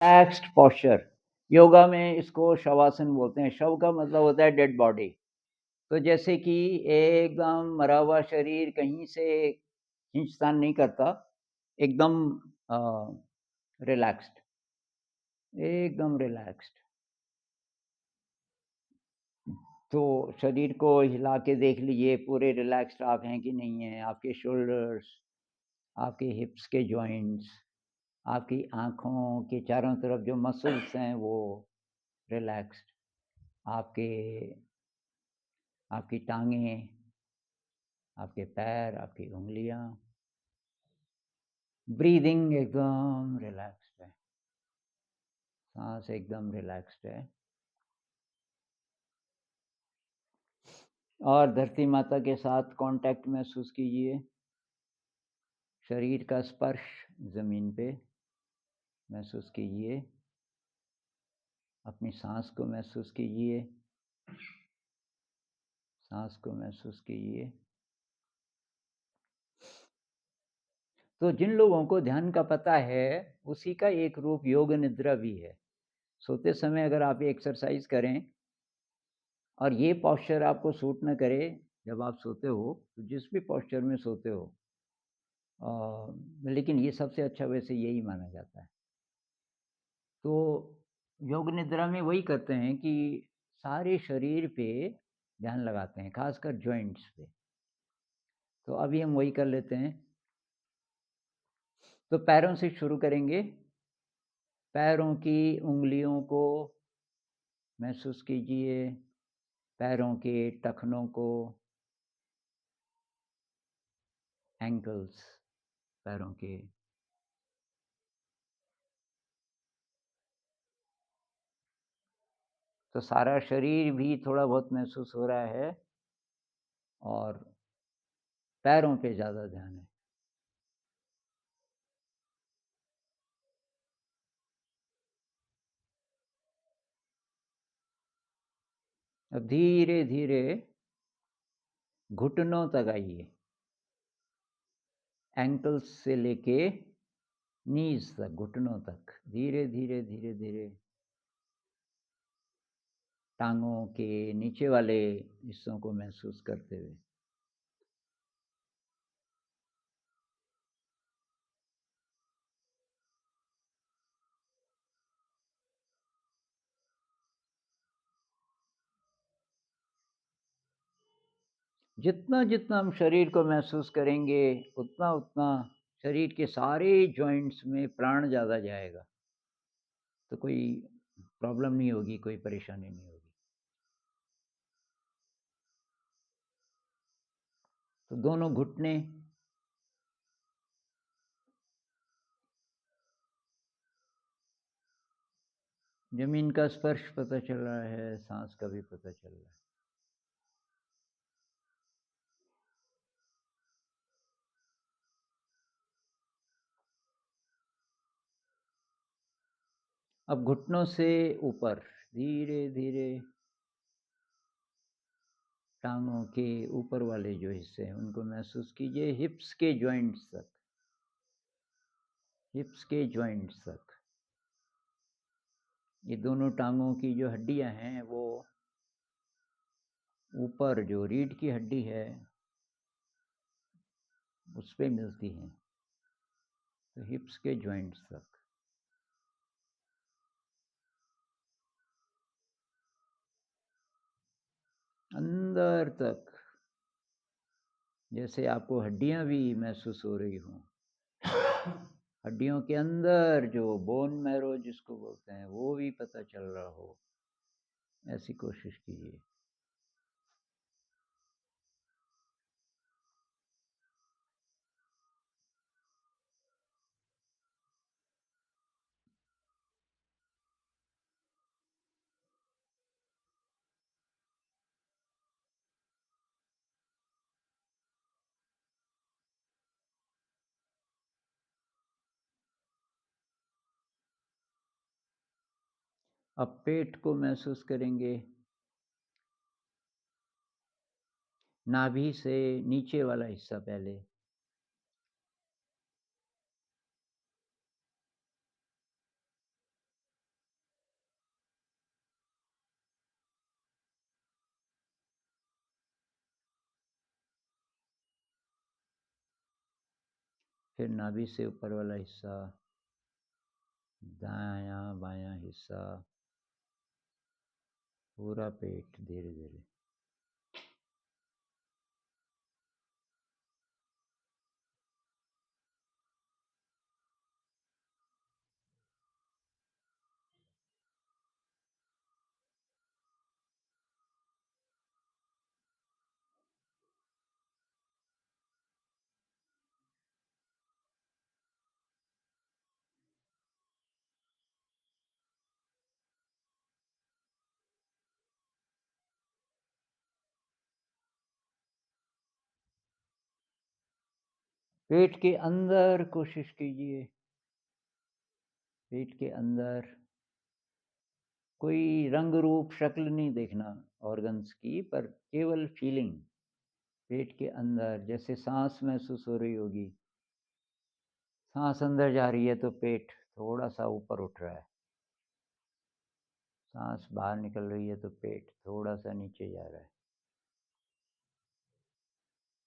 Relaxed posture. Yoga में इसको शवासन बोलते हैं। शव का मतलब होता है डेड बॉडी। तो जैसे कि एकदम मरा हुआ शरीर कहीं से खींचतान नहीं करता, एकदम अ, रिलैक्स्ड, एकदम रिलैक्स्ड। तो शरीर को हिला के देख लीजिए पूरे रिलैक्स्ड आप हैं कि नहीं हैं। आपके शोल्डर्स, आपके हिप्स के जॉइंट्स, आपकी आँखों के चारों तरफ जो मसल्स हैं वो रिलैक्स्ड। आपके आपकी टाँगें, आपके पैर, आपकी उँगलियाँ, ब्रीदिंग एकदम रिलैक्स्ड है, साँस एकदम रिलैक्स्ड है। और धरती माता के साथ कॉन्टैक्ट महसूस कीजिए। शरीर का स्पर्श ज़मीन पे महसूस कीजिए। अपनी साँस को महसूस कीजिए, साँस को महसूस कीजिए। तो जिन लोगों को ध्यान का पता है, उसी का एक रूप योग निद्रा भी है। सोते समय अगर आप ये एक्सरसाइज़ करें और ये पोस्चर आपको सूट ना करे जब आप सोते हो, तो जिस भी पोस्चर में सोते हो लेकिन ये सबसे अच्छा वैसे यही माना जाता है। तो योग निद्रा में वही करते हैं कि सारे शरीर पे ध्यान लगाते हैं, खासकर जॉइंट्स पे। तो अभी हम वही कर लेते हैं। तो पैरों से शुरू करेंगे। पैरों की उँगलियों को महसूस कीजिए, पैरों के टखनों को, एंकल्स, पैरों के। तो सारा शरीर भी थोड़ा बहुत महसूस हो रहा है और पैरों पे ज़्यादा ध्यान है। अब धीरे-धीरे घुटनों तक आइए, एंकल्स से लेके नीज़ तक, घुटनों तक। धीरे-धीरे, धीरे-धीरे टाँगों के नीचे वाले हिस्सों को महसूस करते हुए। जितना-जितना हम शरीर को महसूस करेंगे, उतना-उतना शरीर के सारे जॉइंट्स में प्राण ज़्यादा जाएगा। तो कोई प्रॉब्लम नहीं होगी, कोई परेशानी नहीं होगी। तो दोनों घुटने, ज़मीन का स्पर्श पता चल रहा है, साँस का भी पता चल रहा है। अब घुटनों से ऊपर धीरे-धीरे टाँगों के ऊपर वाले जो हिस्से हैं उनको महसूस कीजिए, हिप्स के जॉइंट्स तक, हिप्स के जॉइंट्स तक। ये दोनों टाँगों की जो हड्डियाँ हैं वो ऊपर जो रीढ़ की हड्डी है उस पे मिलती हैं। तो हिप्स के जॉइंट्स तक। अंदर तक, जैसे आपको हड्डियाँ भी महसूस हो रही हों। हड्डियों के अंदर जो बोन मैरो जिसको बोलते हैं वो भी पता चल रहा हो, ऐसी कोशिश कीजिए। अब पेट को महसूस करेंगे, नाभि से नीचे वाला हिस्सा पहले, फिर नाभि से ऊपर वाला हिस्सा, दायां बायां हिस्सा, पूरा पेट धीरे धीरे। पेट के अंदर कोशिश कीजिए, पेट के अंदर कोई रंग रूप शक्ल नहीं देखना ऑर्गन्स की, पर केवल फीलिंग। पेट के अंदर जैसे सांस महसूस हो रही होगी, सांस अंदर जा रही है तो पेट थोड़ा सा ऊपर उठ रहा है, सांस बाहर निकल रही है तो पेट थोड़ा सा नीचे जा रहा है।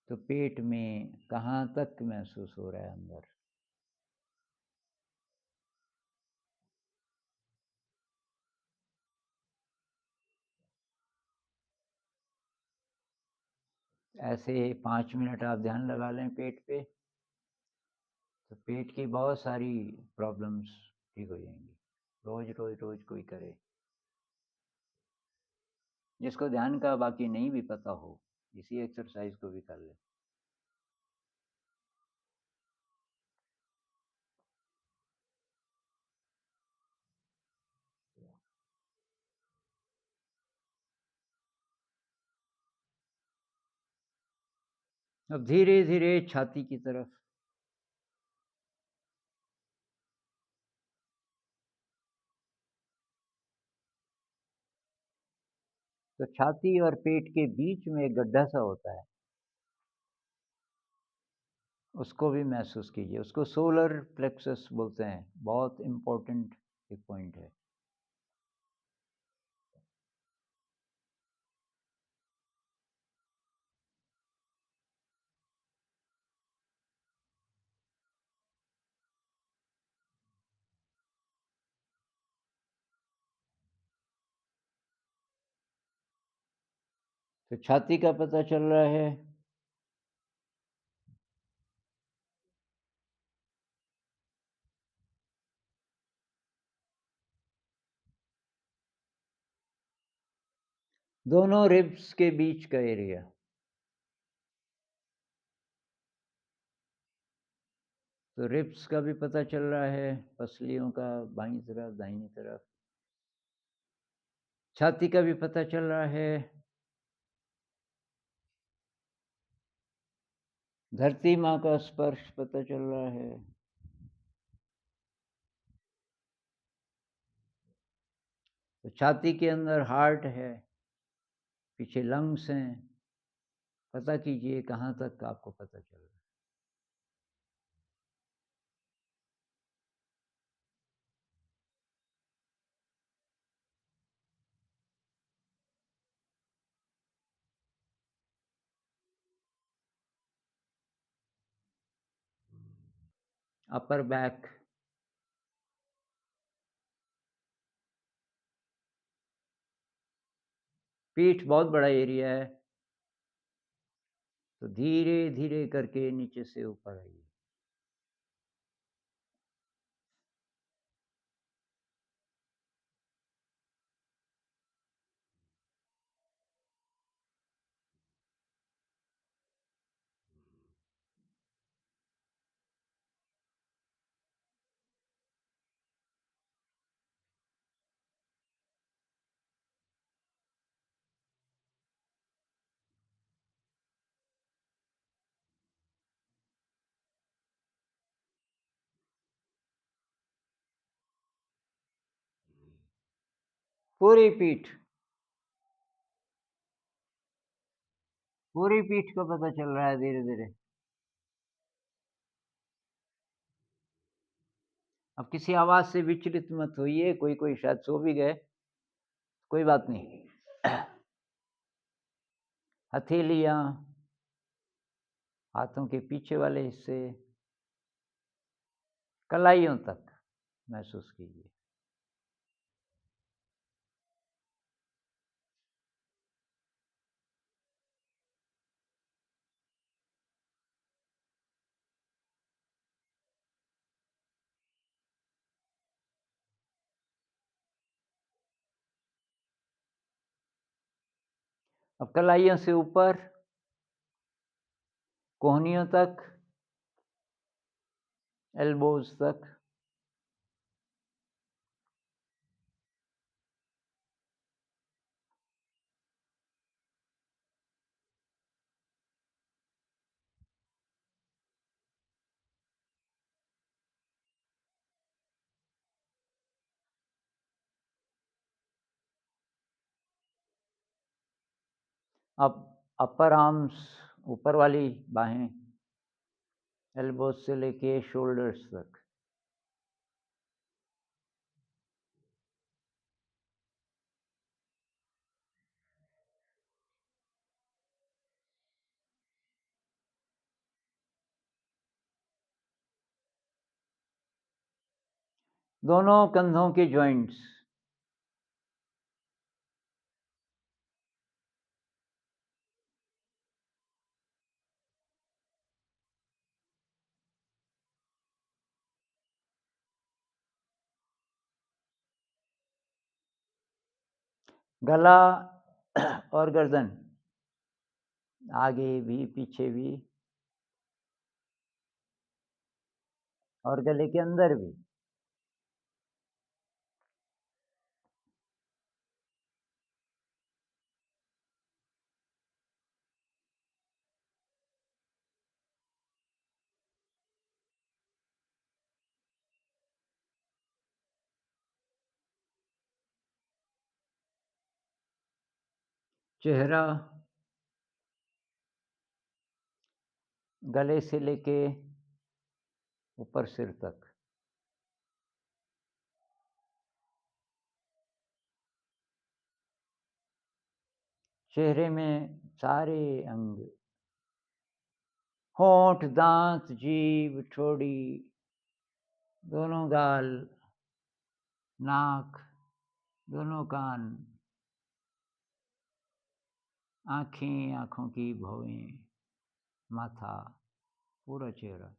तो पेट में कहाँ तक महसूस हो रहा है अंदर? ऐसे 5 मिनट आप ध्यान लगा लें पेट पे, तो पेट की बहुत सारी प्रॉब्लम्स ठीक हो जाएंगी। रोज रोज रोज कोई करे, जिसको ध्यान का बाकी नहीं भी पता हो, इसी एक्सरसाइज को भी कर ले। अब धीरे धीरे छाती की तरफ, तो छाती और पेट के बीच में एक गड्ढा सा होता है, उसको भी महसूस कीजिए। उसको सोलर प्लेक्सस बोलते हैं, बहुत इम्पोर्टेंट एक पॉइंट है। तो छाती का पता चल रहा है, दोनों रिब्स के बीच का एरिया, तो रिब्स का भी पता चल रहा है, पसलियों का बाईं तरफ दाहिनी तरफ। छाती का भी पता चल रहा है, धरती माँ का स्पर्श पता चल रहा है, तो छाती के अंदर हार्ट है, पीछे लंग्स हैं। पता कीजिए कहाँ तक आपको पता चल रहा है। अपर बैक, पीठ बहुत बड़ा एरिया है, तो धीरे धीरे करके नीचे से ऊपर आइए। पूरी पीठ, पूरी पीठ को पता चल रहा है धीरे धीरे। अब किसी आवाज से विचलित मत होइए, कोई कोई शायद सो भी गए, कोई बात नहीं। हथेलियां, हाथों के पीछे वाले हिस्से, कलाइयों तक महसूस कीजिए। अब कलाइयों से ऊपर कोहनियों तक, एल्बोज़ तक। अब अपर आर्म्स, ऊपर वाली बाहें, एल्बोज़ से लेके शोल्डर्स तक। दोनों कंधों के जॉइंट्स, गला और गर्दन, आगे भी, पीछे भी और गले के अंदर भी। चेहरा, गले से लेके ऊपर सिर तक। चेहरे में सारे अंग, होंठ, दांत, जीभ, ठोड़ी, दोनों गाल, नाक, दोनों कान, आँखें, आँखों की भौहें, माथा, पूरा चेहरा।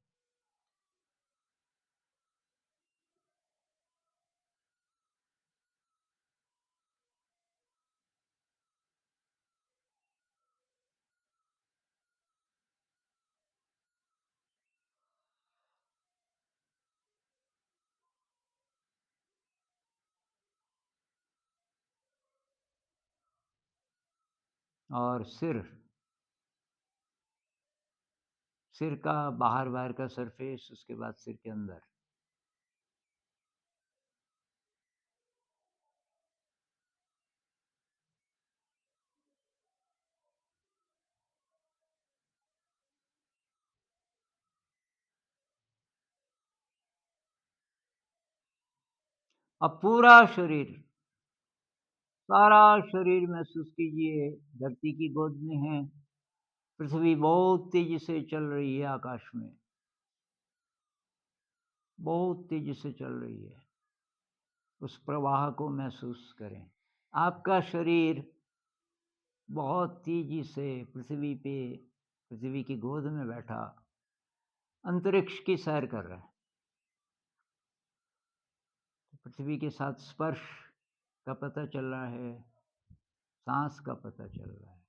और सिर, सिर का बाहर का सरफेस, उसके बाद सिर के अंदर। अब पूरा शरीर, सारा शरीर महसूस कीजिए धरती की गोद में है। पृथ्वी बहुत तेजी से चल रही है आकाश में, बहुत तेजी से चल रही है। उस प्रवाह को महसूस करें। आपका शरीर बहुत तेजी से पृथ्वी पे, पृथ्वी की गोद में बैठा अंतरिक्ष की सैर कर रहा है। पृथ्वी के साथ स्पर्श का पता चल रहा है, सांस का पता चल रहा है।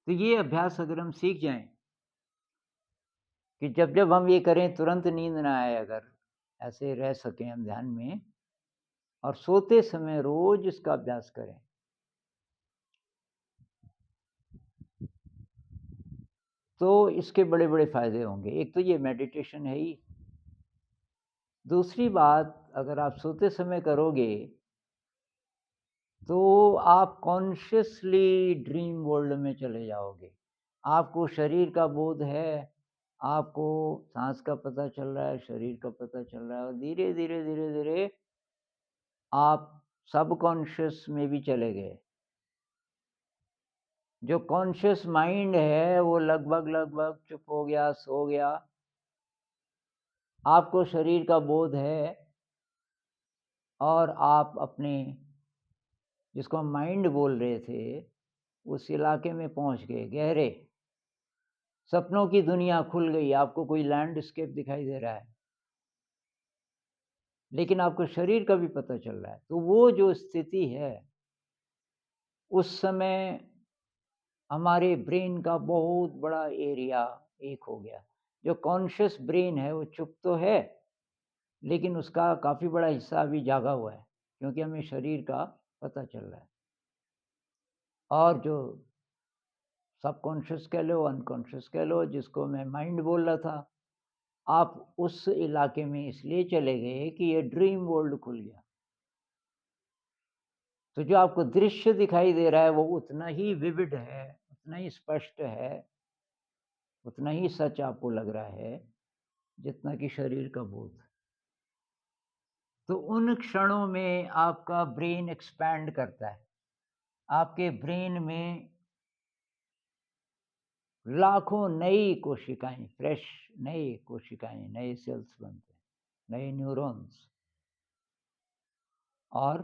तो ये अभ्यास अगर हम सीख जाएं कि जब जब हम ये करें तुरंत नींद ना आए, अगर ऐसे रह सकें हम ध्यान में, और सोते समय रोज इसका अभ्यास करें, तो इसके बड़े बड़े फायदे होंगे। एक तो ये मेडिटेशन है ही। दूसरी बात, अगर आप सोते समय करोगे तो आप कॉन्शियसली ड्रीम वर्ल्ड में चले जाओगे। आपको शरीर का बोध है, आपको सांस का पता चल रहा है, शरीर का पता चल रहा है, और धीरे धीरे धीरे धीरे आप सबकॉन्शियस में भी चले गए। जो कॉन्शियस माइंड है वो लगभग चुप हो गया, सो गया। आपको शरीर का बोध है और आप अपने जिसको हम माइंड बोल रहे थे, उस इलाके में पहुँच गए, गहरे। सपनों की दुनिया खुल गई, आपको कोई लैंडस्केप दिखाई दे रहा है। लेकिन आपको शरीर का भी पता चल रहा है। तो वो जो स्थिति है, उस समय हमारे ब्रेन का बहुत बड़ा एरिया एक हो गया। जो कॉन्शियस ब्रेन है वो चुप तो है, लेकिन उसका काफ़ी बड़ा हिस्सा अभी जागा हुआ है, क्योंकि हमें शरीर का पता चल रहा है। और जो सबकॉन्शियस कह लो, अनकॉन्शियस कह लो, जिसको मैं माइंड बोल रहा था, आप उस इलाके में इसलिए चले गए कि ये ड्रीम वर्ल्ड खुल गया। तो जो आपको दृश्य दिखाई दे रहा है वो उतना ही विविड है, उतना ही स्पष्ट है, उतना ही सच आपको लग रहा है, जितना कि शरीर का बोध। तो उन क्षणों में आपका ब्रेन एक्सपैंड करता है। आपके ब्रेन में लाखों नई कोशिकाएँ, फ्रेश नई कोशिकाएँ, नए सेल्स बनते हैं, नए न्यूरॉन्स। और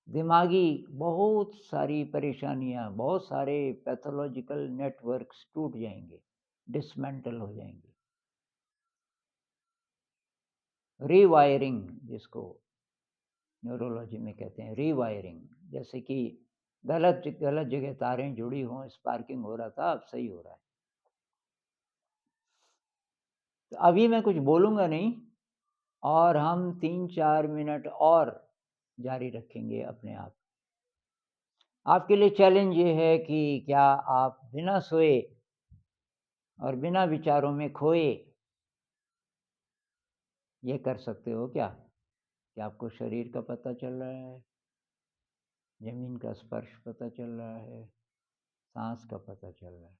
दिमागी बहुत सारी परेशानियाँ, बहुत सारे पैथोलॉजिकल नेटवर्क्स टूट जाएँगे, डिसमेंटल हो जाएँगे। रीवायरिंग जिसको न्यूरोलॉजी में कहते हैं, रीवायरिंग। जैसे कि गलत जगह तारें जुड़ी हों, स्पार्किंग हो रहा था, अब सही हो रहा है। तो अभी मैं कुछ बोलूँगा नहीं, और हम 3-4 मिनट और जारी रखेंगे अपने आप। आपके लिए चैलेंज ये है कि क्या आप बिना सोए और बिना विचारों में खोए ये कर सकते हो क्या? कि आपको शरीर का पता चल रहा है, ज़मीन का स्पर्श पता चल रहा है, साँस का पता चल रहा है।